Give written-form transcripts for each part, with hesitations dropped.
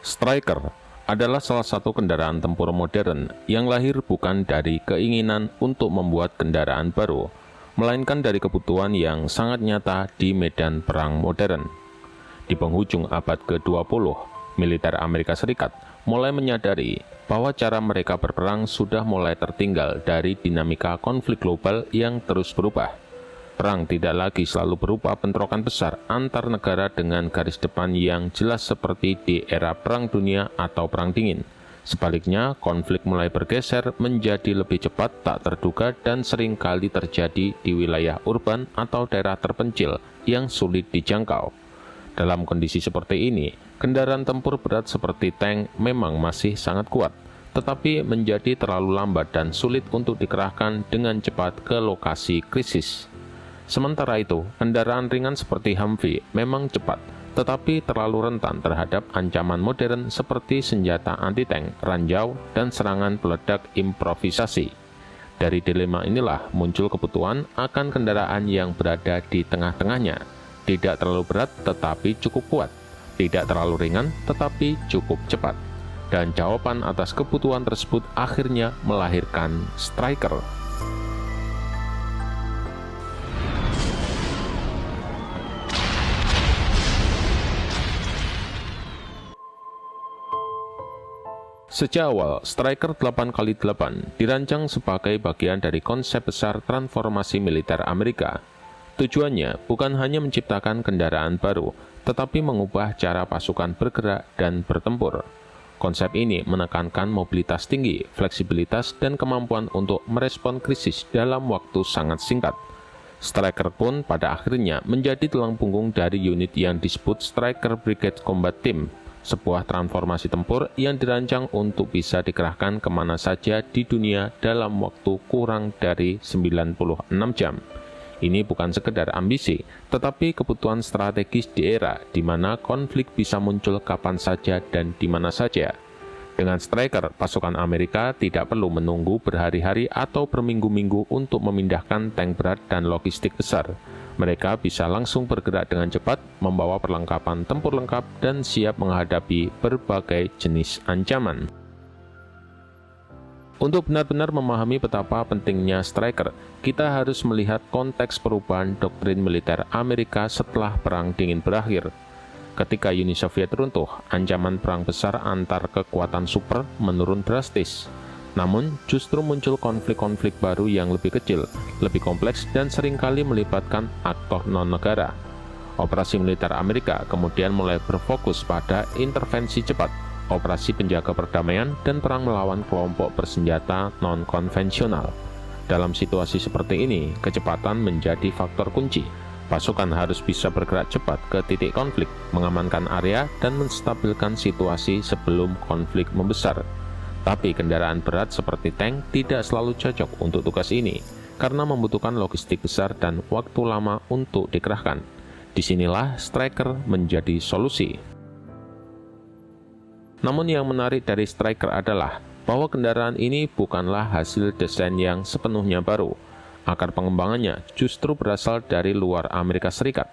Striker adalah salah satu kendaraan tempur modern yang lahir bukan dari keinginan untuk membuat kendaraan baru, melainkan dari kebutuhan yang sangat nyata di medan perang modern. Di penghujung abad ke-20, militer Amerika Serikat mulai menyadari bahwa cara mereka berperang sudah mulai tertinggal dari dinamika konflik global yang terus berubah. Perang tidak lagi selalu berupa bentrokan besar antar negara dengan garis depan yang jelas seperti di era Perang Dunia atau Perang Dingin. Sebaliknya, konflik mulai bergeser menjadi lebih cepat, tak terduga, dan seringkali terjadi di wilayah urban atau daerah terpencil yang sulit dijangkau. Dalam kondisi seperti ini, kendaraan tempur berat seperti tank memang masih sangat kuat, tetapi menjadi terlalu lambat dan sulit untuk dikerahkan dengan cepat ke lokasi krisis. Sementara itu, kendaraan ringan seperti Humvee memang cepat, tetapi terlalu rentan terhadap ancaman modern seperti senjata anti-tank, ranjau, dan serangan peledak improvisasi. Dari dilema inilah muncul kebutuhan akan kendaraan yang berada di tengah-tengahnya, tidak terlalu berat tetapi cukup kuat, tidak terlalu ringan tetapi cukup cepat. Dan jawaban atas kebutuhan tersebut akhirnya melahirkan Striker. Sejak awal, Striker 8x8 dirancang sebagai bagian dari konsep besar transformasi militer Amerika. Tujuannya bukan hanya menciptakan kendaraan baru, tetapi mengubah cara pasukan bergerak dan bertempur. Konsep ini menekankan mobilitas tinggi, fleksibilitas, dan kemampuan untuk merespon krisis dalam waktu sangat singkat. Striker pun pada akhirnya menjadi tulang punggung dari unit yang disebut Striker Brigade Combat Team, sebuah transformasi tempur yang dirancang untuk bisa dikerahkan kemana saja di dunia dalam waktu kurang dari 96 jam. Ini bukan sekedar ambisi, tetapi kebutuhan strategis di era di mana konflik bisa muncul kapan saja dan di mana saja. Dengan Striker, pasukan Amerika tidak perlu menunggu berhari-hari atau berminggu-minggu untuk memindahkan tank berat dan logistik besar. Mereka bisa langsung bergerak dengan cepat, membawa perlengkapan tempur lengkap, dan siap menghadapi berbagai jenis ancaman. Untuk benar-benar memahami betapa pentingnya Striker, kita harus melihat konteks perubahan doktrin militer Amerika setelah Perang Dingin berakhir. Ketika Uni Soviet runtuh, ancaman perang besar antar kekuatan super menurun drastis. Namun, justru muncul konflik-konflik baru yang lebih kecil, lebih kompleks, dan seringkali melibatkan aktor non-negara. Operasi militer Amerika kemudian mulai berfokus pada intervensi cepat, operasi penjaga perdamaian, dan perang melawan kelompok bersenjata non-konvensional. Dalam situasi seperti ini, kecepatan menjadi faktor kunci. Pasukan harus bisa bergerak cepat ke titik konflik, mengamankan area, dan menstabilkan situasi sebelum konflik membesar. Tapi kendaraan berat seperti tank tidak selalu cocok untuk tugas ini, karena membutuhkan logistik besar dan waktu lama untuk dikerahkan. Disinilah Striker menjadi solusi. Namun yang menarik dari Striker adalah bahwa kendaraan ini bukanlah hasil desain yang sepenuhnya baru. Akar pengembangannya justru berasal dari luar Amerika Serikat.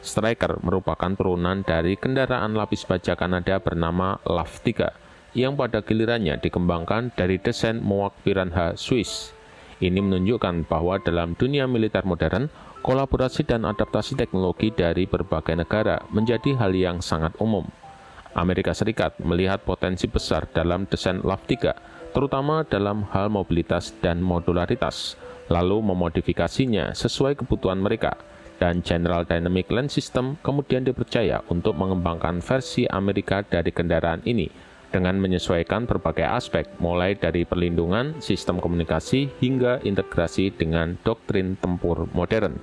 Striker merupakan turunan dari kendaraan lapis baja Kanada bernama LAV-3, yang pada gilirannya dikembangkan dari desain Moog Piranha Swiss. Ini menunjukkan bahwa dalam dunia militer modern, kolaborasi dan adaptasi teknologi dari berbagai negara menjadi hal yang sangat umum. Amerika Serikat melihat potensi besar dalam desain LAV-3, terutama dalam hal mobilitas dan modularitas, lalu memodifikasinya sesuai kebutuhan mereka, dan General Dynamic Land System kemudian dipercaya untuk mengembangkan versi Amerika dari kendaraan ini, dengan menyesuaikan berbagai aspek, mulai dari perlindungan, sistem komunikasi, hingga integrasi dengan doktrin tempur modern.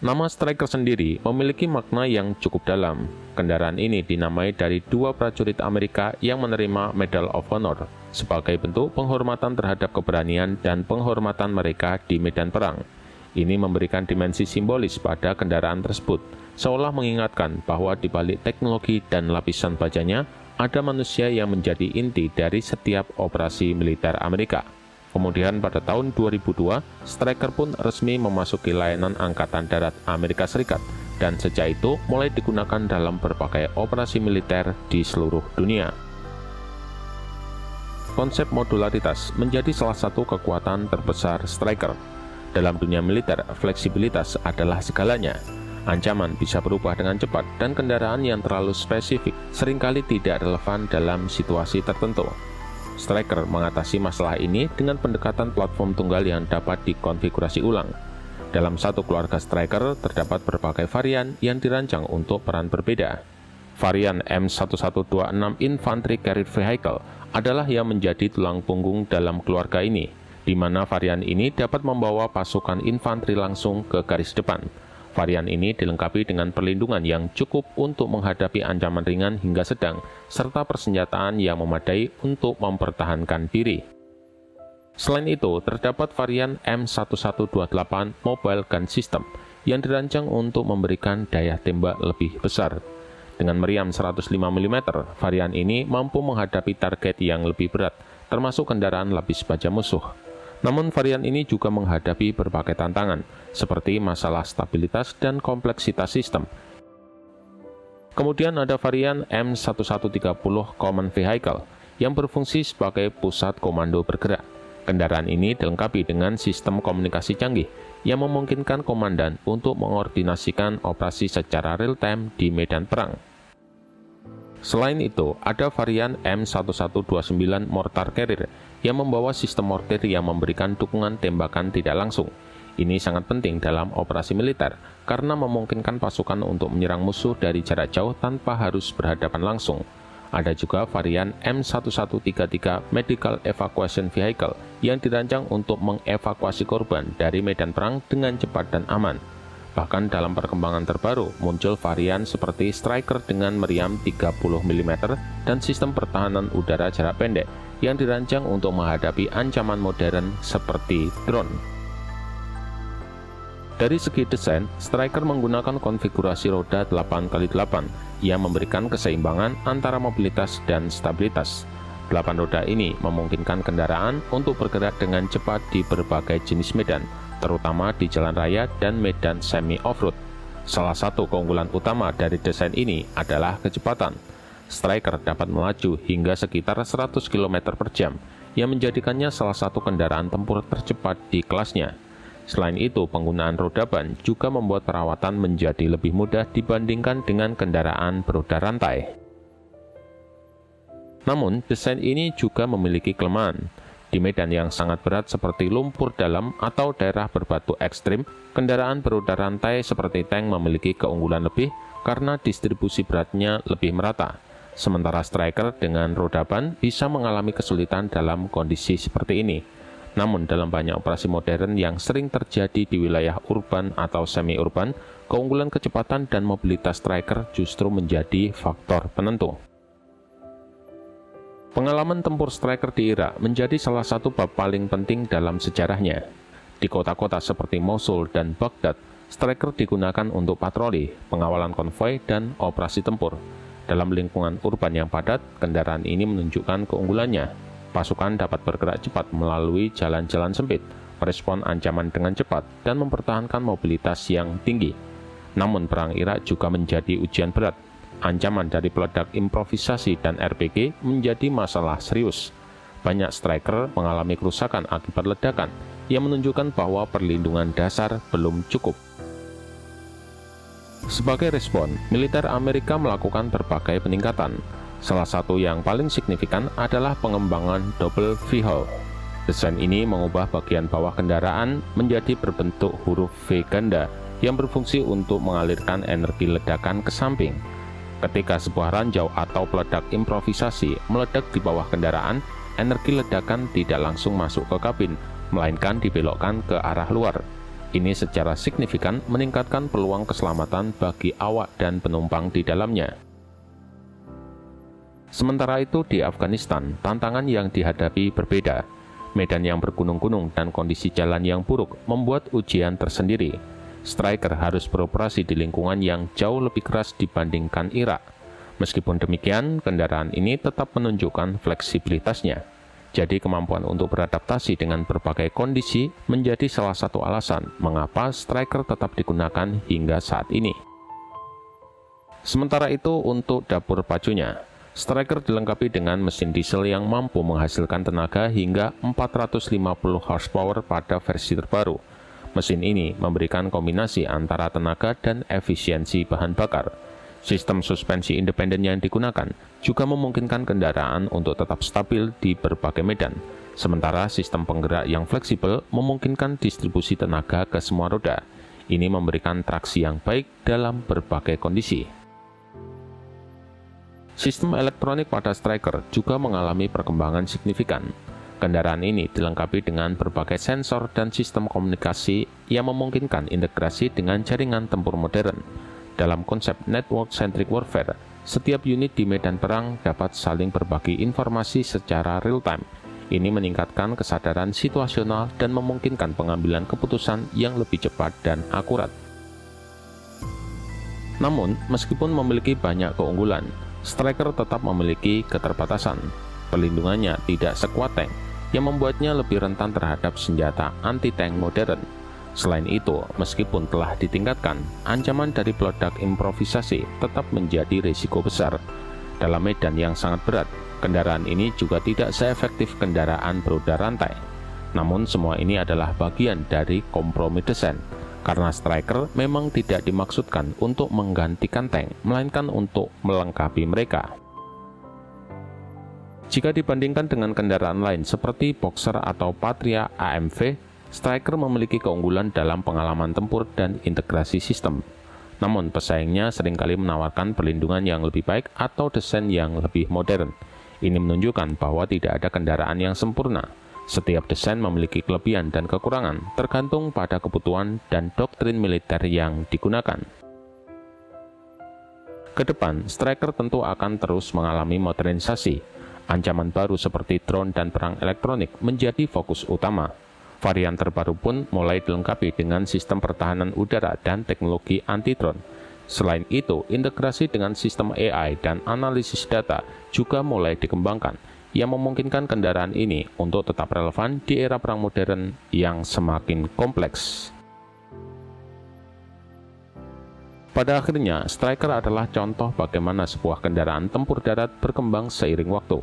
Nama Striker sendiri memiliki makna yang cukup dalam. Kendaraan ini dinamai dari dua prajurit Amerika yang menerima Medal of Honor, sebagai bentuk penghormatan terhadap keberanian dan penghormatan mereka di medan perang. Ini memberikan dimensi simbolis pada kendaraan tersebut, seolah mengingatkan bahwa di balik teknologi dan lapisan bajanya, ada manusia yang menjadi inti dari setiap operasi militer Amerika. Kemudian pada tahun 2002, Striker pun resmi memasuki layanan Angkatan Darat Amerika Serikat dan sejak itu mulai digunakan dalam berbagai operasi militer di seluruh dunia. Konsep modularitas menjadi salah satu kekuatan terbesar Stryker. Dalam dunia militer, fleksibilitas adalah segalanya. Ancaman bisa berubah dengan cepat, dan kendaraan yang terlalu spesifik seringkali tidak relevan dalam situasi tertentu. Stryker mengatasi masalah ini dengan pendekatan platform tunggal yang dapat dikonfigurasi ulang. Dalam satu keluarga Stryker, terdapat berbagai varian yang dirancang untuk peran berbeda. Varian M1126 Infantry Carrier Vehicle adalah yang menjadi tulang punggung dalam keluarga ini, di mana varian ini dapat membawa pasukan infanteri langsung ke garis depan. Varian ini dilengkapi dengan perlindungan yang cukup untuk menghadapi ancaman ringan hingga sedang, serta persenjataan yang memadai untuk mempertahankan diri. Selain itu, terdapat varian M1128 Mobile Gun System yang dirancang untuk memberikan daya tembak lebih besar. Dengan meriam 105 mm, varian ini mampu menghadapi target yang lebih berat, termasuk kendaraan lapis baja musuh. Namun varian ini juga menghadapi berbagai tantangan, seperti masalah stabilitas dan kompleksitas sistem. Kemudian ada varian M1130 Command Vehicle yang berfungsi sebagai pusat komando bergerak. Kendaraan ini dilengkapi dengan sistem komunikasi canggih yang memungkinkan komandan untuk mengordinasikan operasi secara real-time di medan perang. Selain itu, ada varian M1129 Mortar Carrier yang membawa sistem mortir yang memberikan dukungan tembakan tidak langsung. Ini sangat penting dalam operasi militer karena memungkinkan pasukan untuk menyerang musuh dari jarak jauh tanpa harus berhadapan langsung. Ada juga varian M1133 Medical Evacuation Vehicle yang dirancang untuk mengevakuasi korban dari medan perang dengan cepat dan aman. Bahkan dalam perkembangan terbaru, muncul varian seperti Stryker dengan meriam 30 mm dan sistem pertahanan udara jarak pendek yang dirancang untuk menghadapi ancaman modern seperti drone. Dari segi desain, Stryker menggunakan konfigurasi roda 8x8 yang memberikan keseimbangan antara mobilitas dan stabilitas. 8 roda ini memungkinkan kendaraan untuk bergerak dengan cepat di berbagai jenis medan, terutama di jalan raya dan medan semi off-road. Salah satu keunggulan utama dari desain ini adalah kecepatan. Stryker dapat melaju hingga sekitar 100 km per jam, yang menjadikannya salah satu kendaraan tempur tercepat di kelasnya. Selain itu, penggunaan roda ban juga membuat perawatan menjadi lebih mudah dibandingkan dengan kendaraan beroda rantai. Namun, desain ini juga memiliki kelemahan. Di medan yang sangat berat seperti lumpur dalam atau daerah berbatu ekstrim, kendaraan beroda rantai seperti tank memiliki keunggulan lebih karena distribusi beratnya lebih merata. Sementara Stryker dengan roda ban bisa mengalami kesulitan dalam kondisi seperti ini. Namun dalam banyak operasi modern yang sering terjadi di wilayah urban atau semi-urban, keunggulan kecepatan dan mobilitas Stryker justru menjadi faktor penentu. Pengalaman tempur Stryker di Irak menjadi salah satu bab paling penting dalam sejarahnya. Di kota-kota seperti Mosul dan Baghdad, Stryker digunakan untuk patroli, pengawalan konvoi, dan operasi tempur. Dalam lingkungan urban yang padat, kendaraan ini menunjukkan keunggulannya. Pasukan dapat bergerak cepat melalui jalan-jalan sempit, merespon ancaman dengan cepat, dan mempertahankan mobilitas yang tinggi. Namun perang Irak juga menjadi ujian berat. Ancaman dari peledak improvisasi dan RPG menjadi masalah serius. Banyak Stryker mengalami kerusakan akibat ledakan, yang menunjukkan bahwa perlindungan dasar belum cukup. Sebagai respon, militer Amerika melakukan berbagai peningkatan. Salah satu yang paling signifikan adalah pengembangan double V-hull. Desain ini mengubah bagian bawah kendaraan menjadi berbentuk huruf V ganda yang berfungsi untuk mengalirkan energi ledakan ke samping. Ketika sebuah ranjau atau peledak improvisasi meledak di bawah kendaraan, energi ledakan tidak langsung masuk ke kabin, melainkan dibelokkan ke arah luar. Ini secara signifikan meningkatkan peluang keselamatan bagi awak dan penumpang di dalamnya. Sementara itu di Afghanistan, tantangan yang dihadapi berbeda. Medan yang bergunung-gunung dan kondisi jalan yang buruk membuat ujian tersendiri. Stryker harus beroperasi di lingkungan yang jauh lebih keras dibandingkan Irak. Meskipun demikian, kendaraan ini tetap menunjukkan fleksibilitasnya. Jadi kemampuan untuk beradaptasi dengan berbagai kondisi menjadi salah satu alasan mengapa Stryker tetap digunakan hingga saat ini. Sementara itu untuk dapur pacunya, Striker dilengkapi dengan mesin diesel yang mampu menghasilkan tenaga hingga 450 horsepower pada versi terbaru. Mesin ini memberikan kombinasi antara tenaga dan efisiensi bahan bakar. Sistem suspensi independen yang digunakan juga memungkinkan kendaraan untuk tetap stabil di berbagai medan. Sementara sistem penggerak yang fleksibel memungkinkan distribusi tenaga ke semua roda. Ini memberikan traksi yang baik dalam berbagai kondisi. Sistem elektronik pada Striker juga mengalami perkembangan signifikan. Kendaraan ini dilengkapi dengan berbagai sensor dan sistem komunikasi yang memungkinkan integrasi dengan jaringan tempur modern. Dalam konsep network-centric warfare, setiap unit di medan perang dapat saling berbagi informasi secara real-time. Ini meningkatkan kesadaran situasional dan memungkinkan pengambilan keputusan yang lebih cepat dan akurat. Namun, meskipun memiliki banyak keunggulan, Striker tetap memiliki keterbatasan. Perlindungannya tidak sekuat tank, yang membuatnya lebih rentan terhadap senjata anti-tank modern. Selain itu, meskipun telah ditingkatkan, ancaman dari peledak improvisasi tetap menjadi risiko besar. Dalam medan yang sangat berat, kendaraan ini juga tidak seefektif kendaraan beroda rantai. Namun semua ini adalah bagian dari kompromi desain, karena Striker memang tidak dimaksudkan untuk menggantikan tank, melainkan untuk melengkapi mereka. Jika dibandingkan dengan kendaraan lain seperti Boxer atau Patria AMV, Striker memiliki keunggulan dalam pengalaman tempur dan integrasi sistem. Namun pesaingnya seringkali menawarkan perlindungan yang lebih baik atau desain yang lebih modern. Ini menunjukkan bahwa tidak ada kendaraan yang sempurna. Setiap desain memiliki kelebihan dan kekurangan, tergantung pada kebutuhan dan doktrin militer yang digunakan. Kedepan, Striker tentu akan terus mengalami modernisasi. Ancaman baru seperti drone dan perang elektronik menjadi fokus utama. Varian terbaru pun mulai dilengkapi dengan sistem pertahanan udara dan teknologi anti-drone. Selain itu, integrasi dengan sistem AI dan analisis data juga mulai dikembangkan, yang memungkinkan kendaraan ini untuk tetap relevan di era perang modern yang semakin kompleks. Pada akhirnya, Striker adalah contoh bagaimana sebuah kendaraan tempur darat berkembang seiring waktu.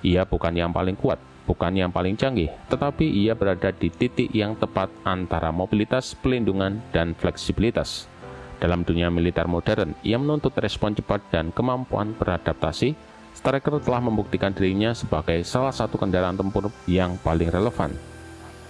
Ia bukan yang paling kuat, bukan yang paling canggih, tetapi ia berada di titik yang tepat antara mobilitas, pelindungan, dan fleksibilitas. Dalam dunia militer modern yang menuntut respon cepat dan kemampuan beradaptasi, Striker telah membuktikan dirinya sebagai salah satu kendaraan tempur yang paling relevan.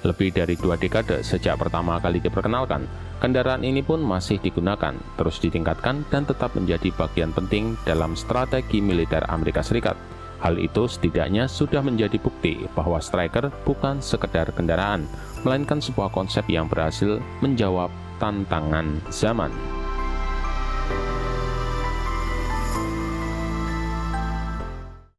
Lebih dari 2 dekade sejak pertama kali diperkenalkan, kendaraan ini pun masih digunakan, terus ditingkatkan, dan tetap menjadi bagian penting dalam strategi militer Amerika Serikat. Hal itu setidaknya sudah menjadi bukti bahwa Striker bukan sekedar kendaraan, melainkan sebuah konsep yang berhasil menjawab tantangan zaman.